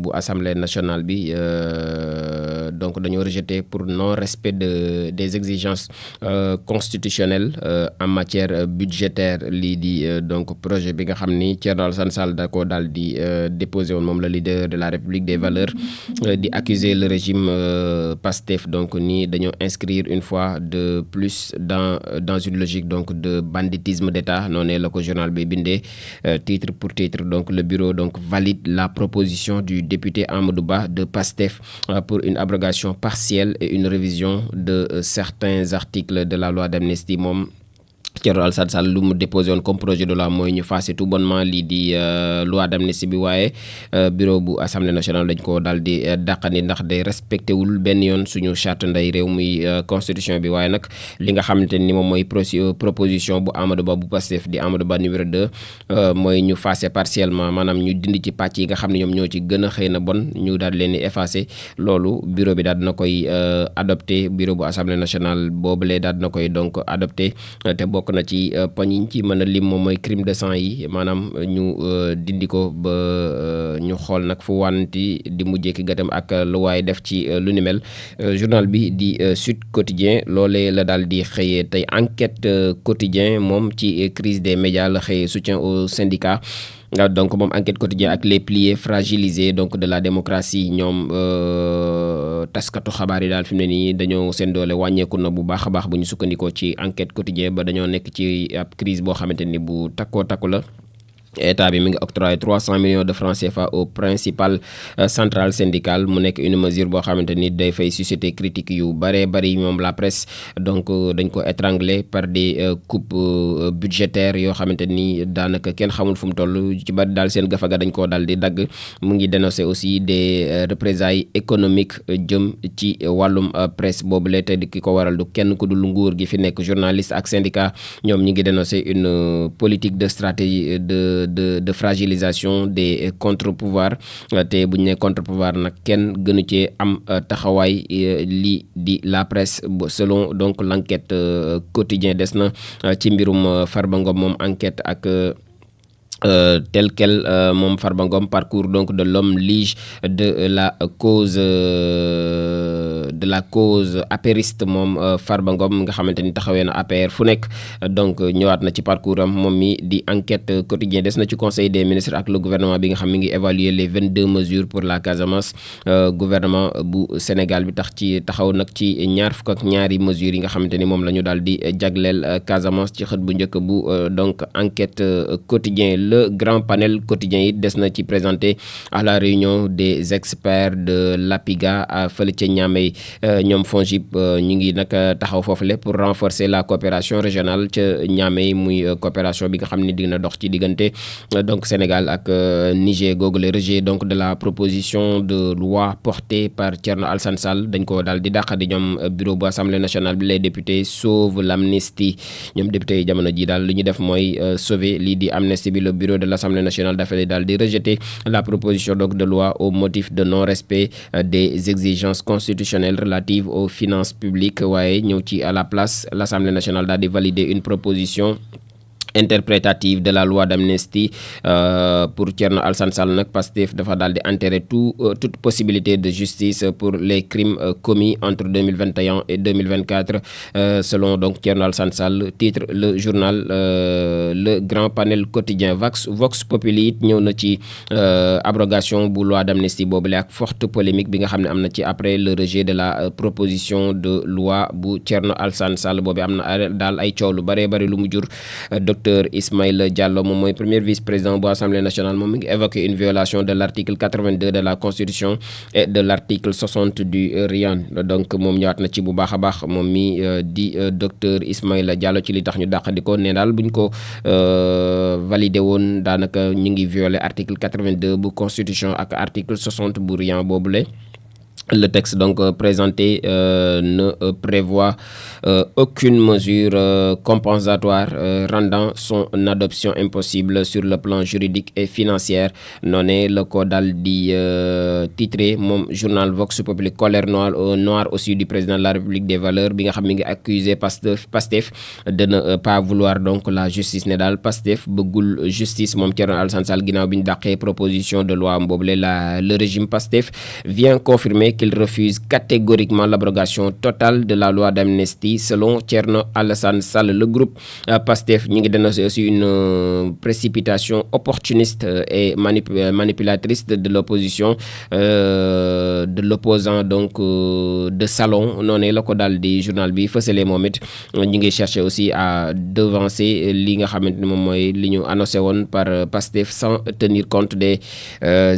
bu assemblée nationale bi donc dañoo rejeté pour non respect des exigences constitutionnelles en matière budgétaire lii di donc projet bi nga xam ni Thierno Alassane Sall da ko daal di déposé woon moom la leader de la République des valeurs di accuser le régime PASTEF donc ni dañoo inscrire une fois de plus dans une logique donc de banditisme d'État noonu la ko journal bi bindee titre pour titre donc le bureau donc valide la proposition du député Amadou Ba de PASTEF pour une abrogation partielle et une révision de certains articles de la loi d'amnistie moom Thierno Alassane Sall lu mu déposé woon comme projet de loi mooy ñu faase tout bonnement lii di loi d'amnistie bi waaye bureau bu assemblée nationale dañ ko daal di dàqani ndax day respecté wul benn yoon suñu charte nday réew muy constitution bi waaye nag li nga xamante ni moom mooy proposition bu Amadou Ba bu Pastef di Amadou Ba numéro 2 mooy ñu faase partiellement maanaam ñu dindi ci pàcc yi nga xam ne ñoom ñoo ci gën a xëy na bon ñu daal leen di effacé loolu bureau bi daal dina koy adopté bureau bu assemblée nationale boobulee daal dina koy donc adopté te bokk na ci poñ yi ci mën a lim moom mooy crime de sang yi maanaam ñu dindi ko ba ñu xool nag fu wanti di mujjee ki gëtam ak lu waay def ci lu ni mel journal bi di Sud Quotidien loolee la daal di xëyee tey Enquête Quotidien moom ci crise des médias la xëyee soutien aux syndicats donc moom Enquête Quotidien ak les piliers fragilisés donc de la démocratie ñoom taskatu xabaar yi daal fi mu ne nii dañoo seen doole wàññeeku na bu baax a baax bu ñu sukkandikoo ci Enquête Quotidien ba dañoo nekk ci ab crise boo xamante ni bu takkoo takku la état bi mi ngi octroyé 300 millions de francs CFA au principal centrale syndicale mu nekk une mesure boo xamante ni day fay susciter critique yu bëree bëri moom la presse donc dañ ko étranglé par des coupes budgétaires yoo xamante ni daanaka kenn xamul fu mu toll ci bari daal seen gafaga dañ koo daal di dagg mu ngi dénoncer aussi des représailles économiques jëm ci wàllum presse boobule te di ki ko waral du kenn ku dul nguur gi fi nekk journaliste ak syndicat ñoom ñu ngi dénoncer une politique de stratégie de fragilisation des contre-pouvoirs te bu ñu nee contre-pouvoir nag kenn gënu cee am taxawaay lii di la presse selon donc l'enquête quotidien des na ci mbirum Farba Ngom moom enquête ak tel quel moom Farba Ngom parcours donc de l'homme lige de la cause apériste moom Farba Ngom nga xamante ni taxawee na APR fu nekk donc ñëwaat na ci parcours am moom mi di Enquête Quotidien des na ci conseil des ministres ak le gouvernement bi nga xam mi ngi évaluer les 22 mesures pour la Casamance gouvernement bu Sénégal bi taxaw nag ci ñaar fukk ak ñaari mesures yi nga xamante ni moom la ñu daal di jagleel Casamance ci xët bu njëkk bu donc Enquête Quotidien le grand panel quotidien yi des na ci présenté à la réunion des experts de l'APIGA fële ca Niamey ñoom FONGIP ñu ngi nag taxaw foofule pour renforcer la coopération régionale ca Niamey muy coopération bi nga xam ne dina dox ci diggante donc Sénégal ak Niger googu le rejet donc de la proposition de loi portée par Thierno Alassane Sall dañ ko daal di dàq di ñoom bureau bu assemblée nationale bi les députés sauvent l'amnistie ñoom députés yi jamono ji daal li ñu def mooy sauver lii di amnistie bi le bureau de l'Assemblée nationale dafay daal di rejeter la proposition donc de loi au motif de non-respect des exigences constitutionnelles relatives aux finances publiques waaye ñëw ci à la place l'Assemblée nationale daal di valider une proposition interprétative de la loi d'amnistie pour Thierno Alassane Sall nag Pastef dafa daal di enterrer toute possibilité de justice pour les crimes commis entre 2021 et 2024 selon donc Thierno Alassane Sall titre le journal le grand panel quotidien Vox Populi it ñëw na ci abrogation bu loi d'amnistie boobule ak forte polémique bi nga xam ne am na ci après le rejet de la proposition de loi bu Thierno Alassane Sall boobu am na daal ay coow lu bëree bëri lu mu jur docteur Ismaïla Diallo moom mooy premier vice-président bu Assemblée nationale moom mi ngi évoqué une violation de l'article 82 de la Constitution et de l'article 60 du RIAN donc moom ñëwaat na ci bu baax a baax moom mi di docteur Ismaïla Diallo ci li tax ñu dàqandikoo ne daal buñ ko validé woon daanaka ñu ngi violé article 82 bu Constitution ak article 60 bu RIAN boobule Le texte donc présenté ne prévoit aucune mesure compensatoire rendant son adoption impossible sur le plan juridique et financier. Noné le ko dal di titré mon journal Vox Populi colère noire aussi du président de la République des valeurs bi nga xam mi ngi accusé Pastef de ne pas vouloir donc la justice ne daal Pastef bëggul justice moom Thierno Alassane Sall ginnaaw bi ñu dàqee proposition de loi boobule le régime Pastef vient confirmer qu'il refuse catégoriquement l'abrogation totale de la loi d'amnistie selon Thierno Alassane Sall. Le groupe Pastef ñu ngi dénoncer aussi une précipitation opportuniste et manipulatrice de l'opposition de l'opposant donc de salon noonu la ko daal di journal bi fësale moom it ñu ngi chercher aussi à devancer li nga xamante ni moom mooy li ñu annoncé woon par Pastef sans tenir compte des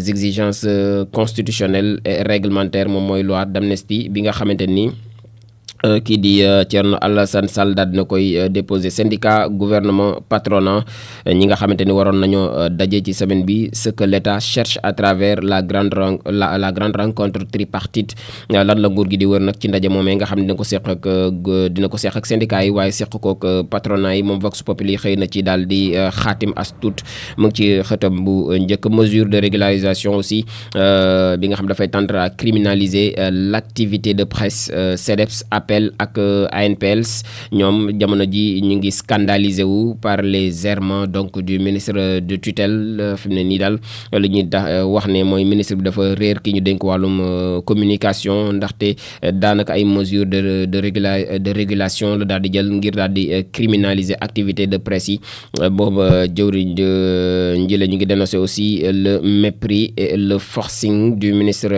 exigences constitutionnelles et réglementaires moom mooy loi d'amnistie bi nga xamante ni kii di Thierno Alassane Sall daal dina koy déposé syndicat gouvernement patronat ñi nga xamante ni waroon nañoo daje ci semaine bi ce que l'État cherche à travers la grande rencontre tripartite lan la nguur gi di wër nag ci ndaje moomee nga xam ne dina ko seq ak syndicat yi waaye seq kook patronat yi moom Vox Populi xëy na ci daal di xaatim as tuut mu ngi ci xëtam bu njëkk mesure de régularisation aussi bi nga xam dafay tendre à criminaliser l'activité de presse CDEPS appel ak ANPLs ñoom jamono ji ñu ngi scandalisé wu par les errements donc du ministre de tutelle fi mu ne nii daal li ñuy wax ne mooy ministre bi dafa réer ki ñu dénk wàllum communication ndaxte daanaka ay mesures de régulation la daal di jël ngir daal di criminaliser activité de presse yi booba jëwriñ njële ñu ngi dénoncer aussi le mépris et le forcing du ministre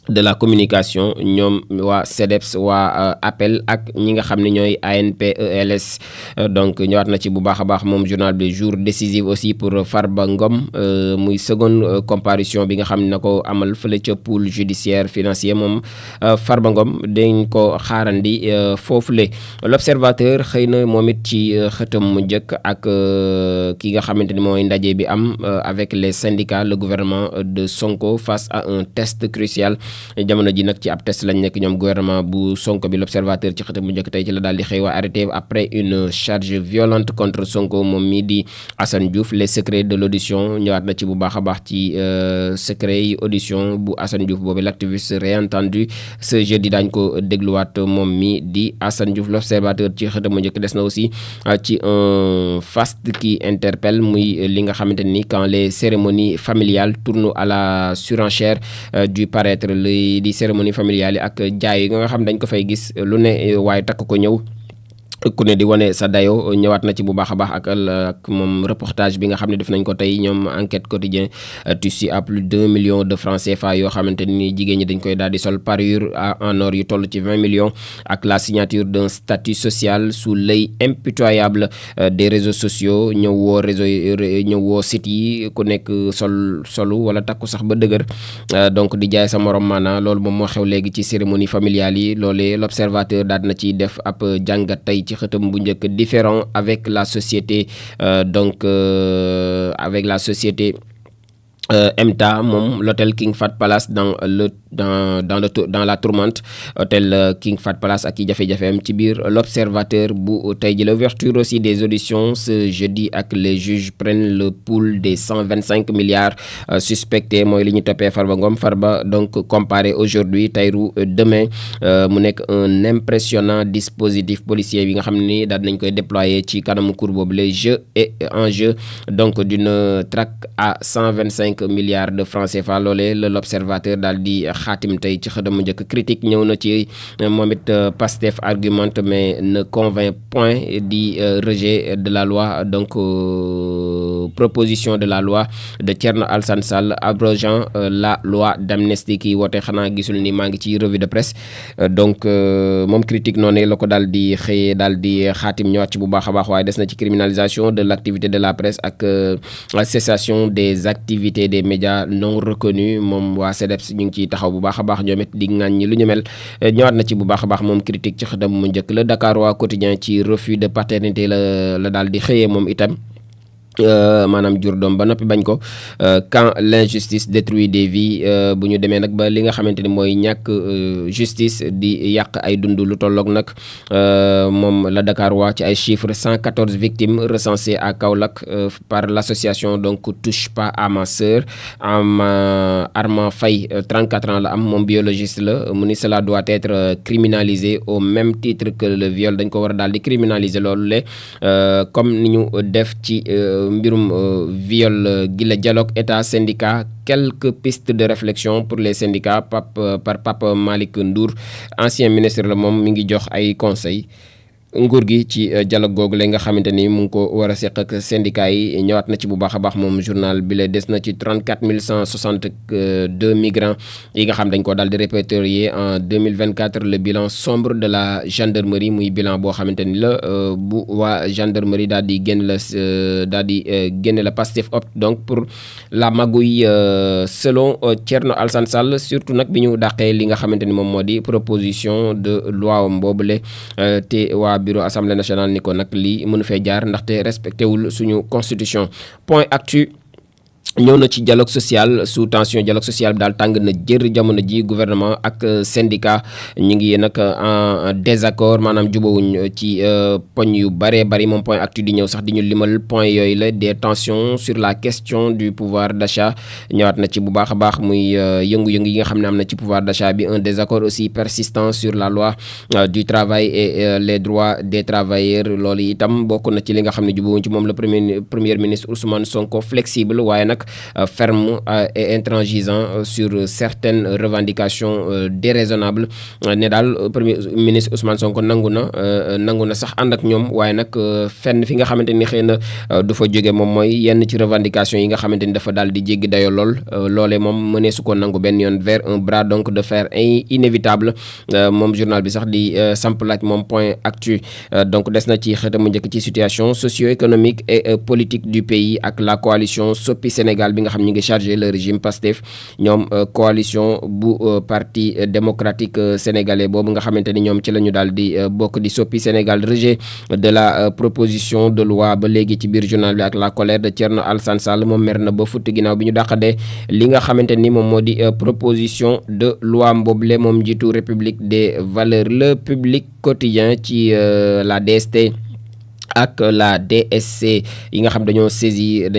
de la communication ñoom waa CDEPS waa appel ak ñi nga xam ne ñooy ANPELS donc ñëwaat na ci bu baax a baax moom journal bi jour décisif aussi pour Farba Ngom muy seconde comparution bi nga xam ne na ko amal fële ca pôle judiciaire financier moom Farba Ngom dañ ko xaarandi foofule. L'observateur xëy na moom it ci xëtam mu njëkk ak ki nga xamante ni mooy ndaje bi am avec les syndicats le gouvernement de Sonko face à un test crucial. jamono ji nag ci ab test lañ nekk ñoom gouvernement bu Sonko bi l'observateur ci xëtam bu njëkk tey ci la daal di xëy waa arrêté après une charge violente contre Sonko moom mii di Assane Diouf les secrets de l'audition ñëwaat na ci bu baax a baax ci secret yi audition bu Assane Diouf boobu l'activiste réentendu ce jeudi daañ ko dégluwaat moom mi di Assane Diouf l'observateur ci xëtam bu njëkk des na aussi ci un faste qui interpelle muy li nga xamante ni quand les cérémonies familiales tournent à la surenchère du paraître di cérémonie familiale yi ak jaay yi nga xam dañ ko fay gis lu ne waaye takk ko ñëw ku ne di wane sa dayo ñëwaat na ci bu baax a baax ak moom reportage bi nga xam ne def nañ ko tey ñoom enquête quotidien tissu à plus de 2 millions de francs CFA yoo xamante ni jigéen ñi dañ koy daal di sol parure en or yu toll ci 20 millions ak la signature d'un statut social sous l'œil impitoyable des réseaux sociaux ñëw woo site yi ku nekk solu wala takku sax ba dëgër donc di jaay sa morom maana loolu moom moo xew léegi ci cérémonie familiale yi loolee l'observateur daal na ciy def ab jàngat tey ci xëtam bu njëkk différent avec la société avec la société MTA moom l'hôtel King Fahd Palace dans la tourmente hôtel King Fahd Palace ak i jafe-jafeem ci biir l'observateur bu tey ji l'ouverture aussi des auditions ce jeudi ak les juges prennent le pouls des 125 milliards suspectés mooy li ñu toppee Farba Ngom Farba donc comparé aujourd'hui Tahirou demain mu nekk un impressionnant dispositif policier bi nga xam ni daal nañ koy déployer ci kanamu cour boobu les jeux et enjeux donc d'une traque à 125 milliards de francs CFA loolee l'observateur daal di xaatim tey ci xëdamu njëkk critique ñëw na ci moom it Pastef argumente mais ne convainc point di rejet de la loi donc proposition de la loi de Thierno Alassane Sall abrogeant la loi d'amnistie ki woote xanaa gisul ni maa ngi ci revue de presse donc moom critique noonu la ko daal di xëyee daal di xaatim ñëwaat ci bu baax a baax waaye des na ci criminalisation de l'activité de la presse ak cessation des activités des médias non reconnus moom waa CDEPS ñu ngi ciy taxaw bu baax a baax ñoom it di ŋàññi lu ñu mel ñëwaat na ci bu baax a baax moom critique ci xëdam mu njëkk la Dakar waa quotidien ci refus de paternité la daal di xëyee moom itam maanaam jur doom ba noppi bañ ko quand l'injustice détruit des vies bu ñu demee nag ba li nga xamante ni mooy ñàkk justice di yàq ay dund lu tolloog nag moom la Dakar waa ci ay chiffres 114 victimes recensées à Kaolack par l'association donc Touche pas à ma sœur Armand Faye 34 ans la am moom biologiste la mu ni cela doit être criminalisé au même titre que le viol dañ ko war a daal di criminaliser loolu le comme ni ñu def ci mbirum viol gi la dialogue état syndicat quelques pistes de réflexion pour les syndicats par Pape Malick Ndour ancien ministre la moom mi ngi jox ay conseils nguur gi ci dialogue googu la nga xamante ni mu ngi ko war a seq ak syndicat yi ñëwaat na ci bu baax a baax moom journal bi la des na ci 34 162 migrants yi nga xam dañ ko daal di répertorier en 2024 le bilan sombre de la gendarmerie muy bilan boo xamante ni la bu waa gendarmerie daal di génn la Pastef opte donc pour la magouille selon Thierno Alassane Sall surtout nag bi ñu dàqee li nga xamante ni moom moo di proposition de loi boobule te waa bureau assemblée nationale ni ko nag lii mënu fee jaar ndaxte respecté wul suñu constitution. Point actu ñëw na ci dialogue social sous tension dialogue social bi daal tàng na jër jamono ji gouvernement ak syndicat ñu ngi nag en désaccord maanaam jubawuñ ci poñ yu bëree bëri moom point actu di ñëw sax di ñu limal point yooyu la des tensions sur la question du pouvoir d'achat ñëwaat na ci bu baax a baax muy yëngu-yëngu yi nga xam ne am na ci pouvoir d'achat bi un désaccord aussi persistant sur la loi du travail et les droits des travailleurs loolu itam bokk na ci li nga xam ne jubawuñ ci moom le premier ministre Ousmane Sonko flexible waaye nag ferme et intransigeant sur certaines revendications déraisonnables ne daal premier ministre Ousmane Sonko nangu na sax ànd ak ñoom waaye nag fenn fi nga xamante ni xëy na du fa jóge moom mooy yenn ci revendication yi nga xamante ni dafa daal di jéggi dayo lool loolee moom mënee su ko nangu benn yoon vers un bras donc de fer inévitable moom journal bi sax di samp laaj moom point actu donc des na ci xëta mu njëkk ci situation socio-économique et politique du pays ak la coalition Soppi Sénégal bi nga xam ñi ngi chargé le régime Pastef ñoom coalition bu parti démocratique sénégalais boobu nga xamante ni ñoom ci la ñu daal di bokk di Soppi Sénégal rejet de la proposition de loi ba léegi ci biir journal bi ak la colère de Thierno Alassane Sall moom mer na ba futti ginnaaw bi ñu dàqadee li nga xamante ni moom moo di proposition de loi mboobule moom njiitu République des valeurs le public quotidien ci la DST ak la DSC yi nga xam dañ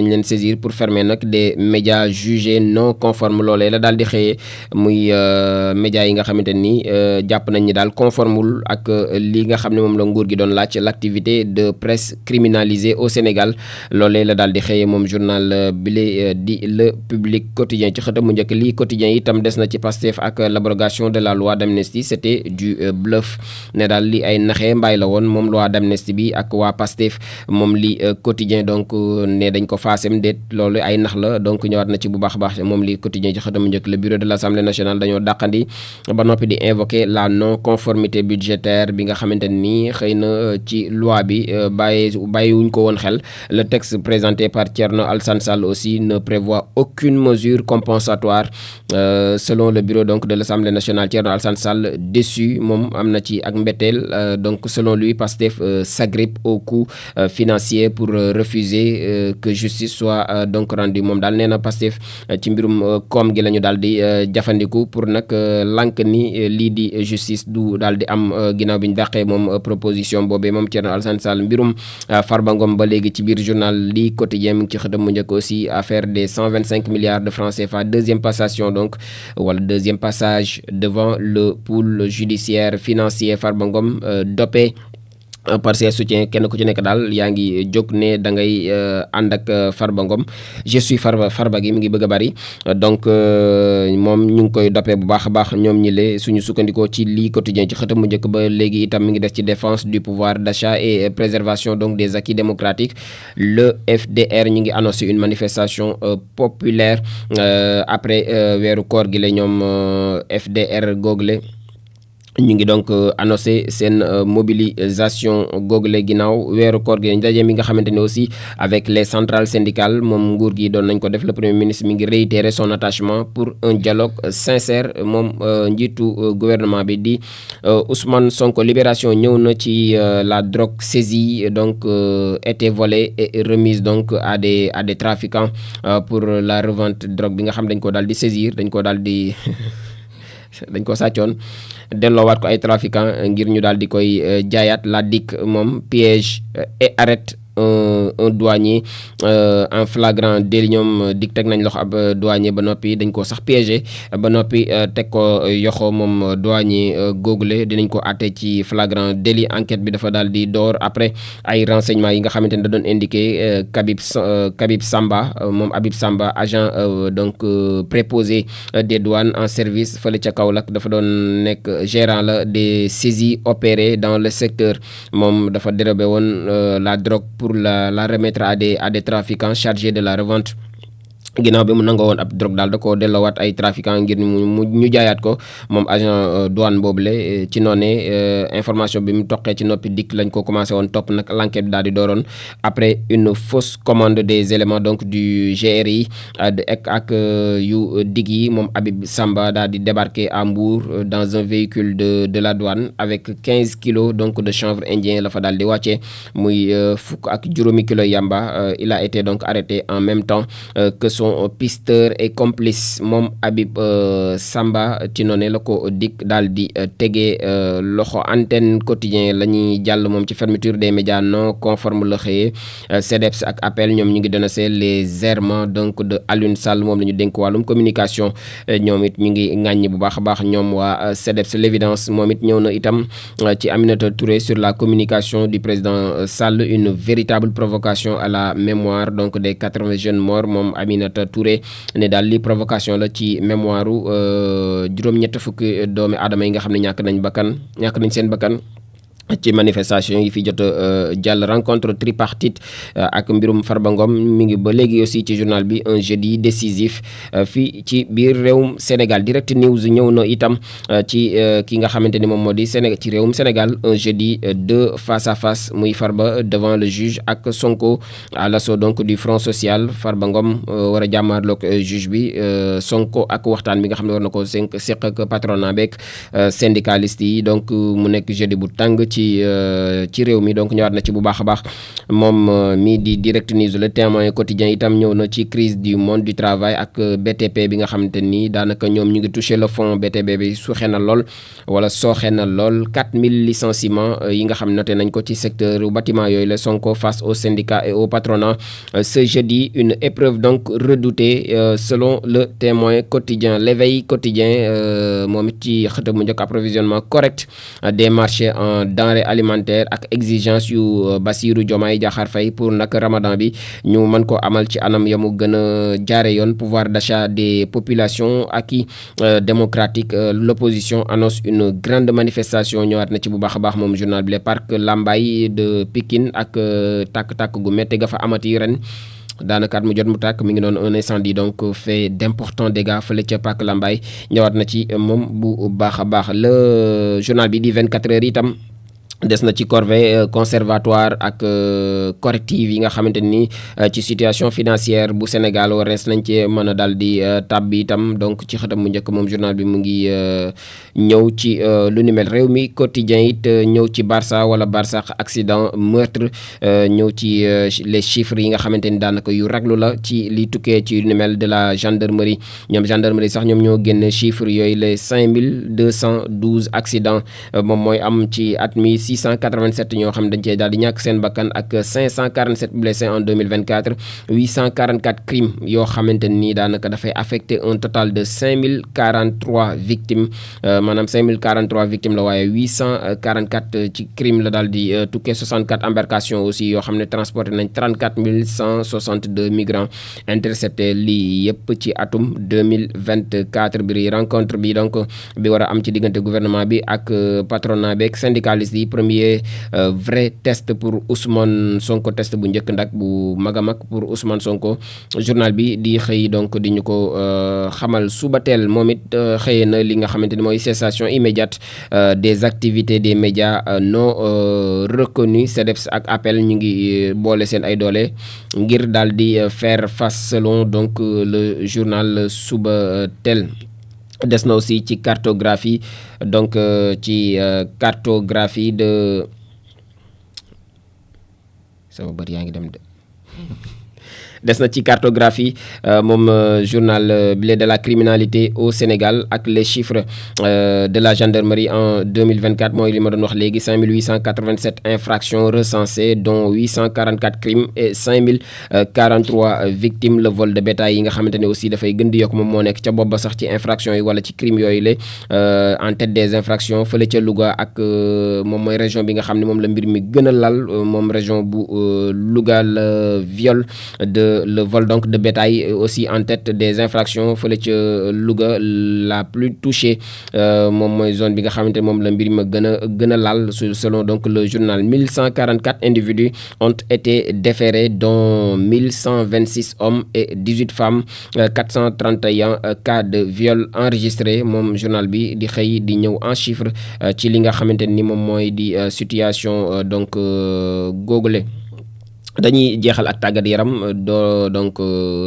leen saisir pour fermer nag des médias jugés non conformes loolee la daal di xëyee muy médias yi nga xamante ni jàpp nañ ni daal conformewul ak li nga xam ne moom la nguur gi doon laaj l'activité de presse criminalisée au Sénégal loolee la daal di xëyee moom journal bile di le public quotidien ci xëtam mu njëkk lii quotidien itam des na ci Pastef ak l'abrogation de la loi d'amnistie c'était du bluff ne daal li ay naxee mbaay la woon moom loi d'amnistie bi ak waa Pastef moom li quotidien donc ne dañ ko faasem déet loolu ay nax la donc ñëwaat na ci bu baax a baax moom li quotidien ci xëtamu njëkk le bureau de l'Assemblée nationale dañoo dàqandi ba noppi di invoquer la non conformité budgétaire bi nga xamante ni xëy na ci loi bi bàyyiwuñ ko woon xel le texte présenté par Thierno Alassane Sall aussi ne prévoit aucune mesure compensatoire selon le bureau donc de l'Assemblée nationale Thierno Alassane Sall déçu moom am na ci ak mbetteel donc selon lui Pastef s'agrippe au coût financier pour refuser que justice soit donc rendue moom daal nee na Pastef ci mbirum koom gi la ñu daal di jafandiku pour nag lànk ni lii di justice du daal di am ginnaaw bi ñu dàqee moom proposition boobee moom Thierno Alassane Sall mbirum Farba Ngom ba léegi ci biir journal lii quotidien mu ngi ci xëtam mu njëkk aussi affaire des 125 milliards de francs CFA deuxième passation donc wala deuxième passage devant le pôle judiciaire financier Farba Ngom dopé par ses soutiens kenn ku ci nekk daal yaa ngi jóg ne da ngay ànd ak Farba Ngom je suis Farba gi mi ngi bëgg a bari donc moom ñu ngi koy doppee bu baax a baax ñoom ñi le suñu sukkandikoo ci lii quotidien ci xëtam mu njëkk ba léegi itam mi ngi des ci défense du pouvoir d'achat et préservation donc des acquis démocratiques le FDR ñu ngi annoncé une manifestation populaire après weeru koor gi la ñoom FDR google ñu ngi donc annoncé seen mobilisation google ginnaaw weeru koor gi ndaje mi nga xamante ne aussi avec les centrales syndicales moom nguur gi doon nañ ko def. Le premier ministre mi ngi réitérer son attachement pour un dialogue sincère moom njiitu gouvernement bi di Ousmane Sonko. Libération ñëw na ci la drogue saisie donc était volée et remise donc à des trafiquants pour la revente drogue bi nga xam dañ ko daal di saisir, dañ ko daal di dañ ko sàccoon delloowaat ko ay trafiquant ngir ñu daal di koy jaayaat. La DIC moom piège et arrête un douanier en flagrant délit. ñoom DIC teg nañ loxo ab douanier ba noppi dañ ko sax piégé ba noppi teg ko yoxo moom douanier google dinañ ko àtte ci flagrant délit. Enquête bi dafa daal di door après ay renseignements yi nga xamante ne da doon indiqué Kabib Samba moom Habib Samba agent donc préposé des douanes en service fële ca Kaolack dafa doon nekk gérant la des saisies opérées dans le secteur. moom dafa dérobé woon la drogue pour la remettre à des trafiquants chargés de la revente. ginnaaw bi mu nangoo woon ab drogue daal da koo delloowaat ay trafiquant ngir ñu jaayaat ko moom agent douane boobule. ci noonee information bi mu toqee ci noppi DIC lañ ko commencé woon topp nag l'enquête bi daal di dooroon après une fausse commande des éléments donc du GRI ak yu DIC yi. moom Habib Samba daal di débarquer à Mbour dans un véhicule de la douane avec 15 kilos donc de chanvre indien la fa daal di wàccee muy fukk ak juróomi kilo yamba. Il a été donc arrêté en même temps que son pisteur et complice moom Habib Samba. ci noonu la ko DIC daal di tegee loxo. Antenne Quotidien la ñuy jàll moom ci fermeture des médias non conforme la xëyee. CDEPS ak APEL ñoom ñu ngi dénoncer les errements donc de Alioune Sall moom la ñu dénk wàllum communication. ñoom it ñu ngi ŋàññi bu baax a baax ñoom waa CDEPS. L'évidence moom it ñëw na itam ci Aminata Touré sur la communication du président Sall, une véritable provocation à la mémoire donc des 80 jeunes morts. moom Aminata Touré ne daal li provocation la ci mémoire juróom-ñett fukki doomi aadama yi nga xam ne ñàkk nañ seen bakkan ci manifestation yi fi jot jàll. Rencontre tripartite ak mbirum Farba Ngom mi ngi ba léegi aussi ci journal bi. Un jeudi décisif fii ci biir réewum Sénégal. Direct News ñëw na itam ci ki nga xamante ni moom moo di Sénégal ci réewum Sénégal. Un jeudi de face à face muy Farba devant le juge ak Sonko à l'assaut donc du Front Social. Farba Ngom war a jàmmaarloog juge bi, Sonko ak waxtaan bi nga xam ne war na ko seq ak patronat beeg syndicaliste yi. donc mu nekk jeudi bu tàng ci réew mi. donc ñëwaat na ci bu baax a baax moom mii di Direct News. Le Témoin Quotidien itam ñëw na ci crise du monde du travail ak BTP bi nga xamante ni daanaka ñoom ñu ngi touché le fond. BTP bi suuxe na lool wala sooxe na lool. 4000 licenciements yi nga xam noté nañ ko ci secteur bâtiment yooyu la. Sonko face aux syndicats et au patronat ce jeudi. Une épreuve donc redoutée selon le Témoin Quotidien. L'éveil Quotidien moom it ci xëta mu njëkk approvisionnement correct des marchés en denrées alimentaires ak exigence yu Bassirou Diomaye Diakhar Faye pour nag Ramadan bi ñu mën ko amal ci anam yamu gën a jaare yoon. Pouvoir d'achat des populations acquis démocratique. L'opposition annonce une grande manifestation. ñëwaat na ci bu baax a baax moom journal bi. Le parc Lambaye de Pikine ak tàkk-tàkk gu métti ga fa amati ren daanaka at mu jot mu tàkk mi ngi doon un incendie donc fait d'importants dégâts fële ca parc Lambaye. ñëwaat na ci moom bu baax a baax. Le journal bi di 24 heures itam des na ci corvée conservatoire ak corrective yi nga xamante ni ci situation financière bu Sénégal warees nañ ci mën a daal di tàbbi itam. donc ci xëtam mu njëkk moom journal bi mu ngi ñëw ci lu ni mel. Réew mi Quotidien it ñëw ci Barça wala Barsax accident meurtre. ñëw ci les chiffres yi nga xamante ni daanaka yu raglu la ci li tukkee ci lu ni mel de la gendarmerie. ñoom gendarmerie sax ñoom ñoo génne chiffres yooyu les 5212 accidents moom mooy am ci at mi. 687 ñoo xam dañ cee daal di ñàkk seen bakkan ak 547 blessés en 2024. 844 crimes yoo xamante ni daanaka dafay affecté un total de 5043 victimes. maanaam 5043 victimes la waaye 844 ci crime la daal di tukkee. 64 embarcations aussi yoo xam ne transporté nañ 34 162 migrants interceptés. lii yëpp ci atum 2024 bi rencontre bi donc bi war a am ci diggante gouvernement bi ak patronat bi ak syndicaliste yi. premier vrai test pour Ousmane Sonko, test bu njëkk ndak bu mag a mag pour Ousmane Sonko. journal bi di xëy donc di ñu ko xamal suba teel moom it xëyee na li nga xamante ni mooy cessation immédiate des activités des médias non reconnus. CDEPS ak appel ñu ngi boole seen ay doole ngir daal di faire face selon donc le journal suba teel. des na aussi ci cartographie donc ci cartographie de sama bët yaa ngi dem de des na ci cartographie moom journal billet de la criminalité au Sénégal ak les chiffres de la gendarmerie en 2024 mooy li ma doon wax léegi 5887 infractions recensées dont 844 crimes et 5043 victimes. le vol de bétail yi nga xamante ne aussi dafay gën di yokk moom moo nekk ca bopp ba sax ci infractions yi wala ci crimes yooyu la en tête des infractions fële ca Louga ak moom mooy région bi nga xam ne moom la mbir mi gën a lal moom région bu Louga. le viol le vol donc de bétail aussi en tête des infractions fële ca Louga. la plus touchée moom mooy zone bi nga xamante moom la mbir ma gën a laal selon donc le journal. 1144 individus ont été déférés dont 1126 hommes et 18 femmes. 431 cas de viol enregistrés moom journal bi di xëy di ñëw en chiffre ci li nga xamante ni moom mooy di situation donc googule. dañuy jeexal ak tàggat yaram donc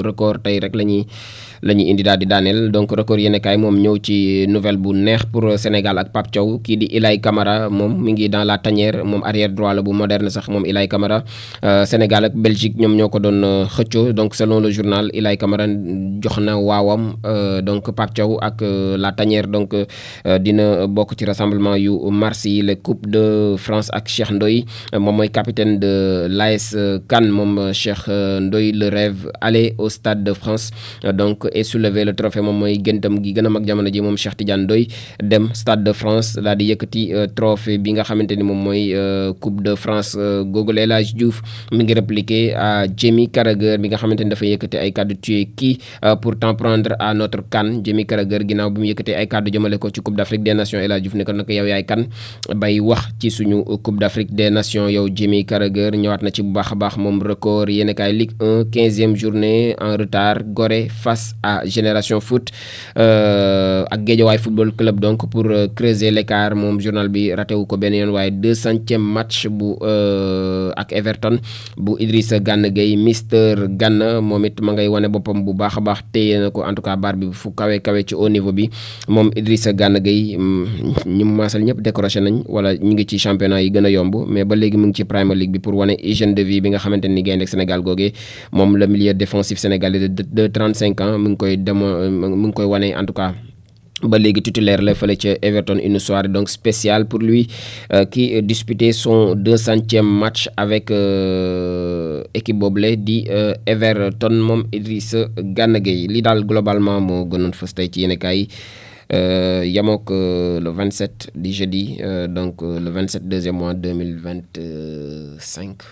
record tey rek la ñuy indi daal di daaneel donc record yéenekaay moom ñëw ci nouvelle bu neex pour Sénégal ak Pape Thiaw. kii di Ilay Camara moom mi ngi dans la tanière moom arrière droit la bu moderne sax moom Ilay Camara. Sénégal ak Belgique ñoom ñoo ko doon xëccoo donc selon le journal Ilay Camara jox na waawam donc Pape Thiaw ak la tanière donc dina bokk ci rassemblement yu mars yi. les coupe de France ak Cheikh Ndoye moom mooy capitaine de l'AS Cannes moom Cheikh Ndoye le rêve aller au stade de France donc et soulever le trophée moom mooy gëntam gi gën a mag jamono ji moom Cheikh Tidiane Ndoye dem stade de France daal di yëkkati trophée bi nga xamante ni moom mooy coupe de France googu. El Hadji Diouf mi ngi répliqué à Jamie Carragher bi nga xamante ni dafa yëkkati ay kàddu tuer qui pour t'en prendre à notre CAN. Jamie Carragher ginnaaw bi mu yëkkati ay kàddu jëmale ko ci coupe d'Afrique des nations. El Hadji Diouf ne ko nag yow yaay kan bay wax ci suñu coupe d'Afrique des nations yow Jamie Carragher. ñëwaat na ci bu baax a baax moom record yéen kaay Ligue 1 15e journée en retard Gorée face à Génération Foot ak Guédiawaye football club donc pour creuser l'écart. moom journal bi ratewu ko benn yoon waaye 200e match bu ak Everton bu Idrissa Gana Gueye. Mister Gana moom it ma ngay wane boppam bu baax a baax téye na ko en tout cas bar bi fu kawe ci haut niveau bi moom Idrissa Gana Gueye. ñi mu maasal ñëpp décroché nañ wala ñu ngi ci championnat yi gën a yomb mais ba léegi mu ngi ci Premier League bi pour wane hygiène de vie bi nga xamante ni gaynde Sénégal googee moom le milieu défensif sénégalais de 35 ans mu ngi koy wane en tout cas ba léegi titulaire la fële ca Everton. une soirée donc spéciale pour lui qui disputait son 200e match avec équipe boobule di Everton moom Idrissa Gana Gueye. li daal globalement moo gënoon fës tey ci yéenekaay yamook le 27 di jeudi donc le 27 deuxième mois 2025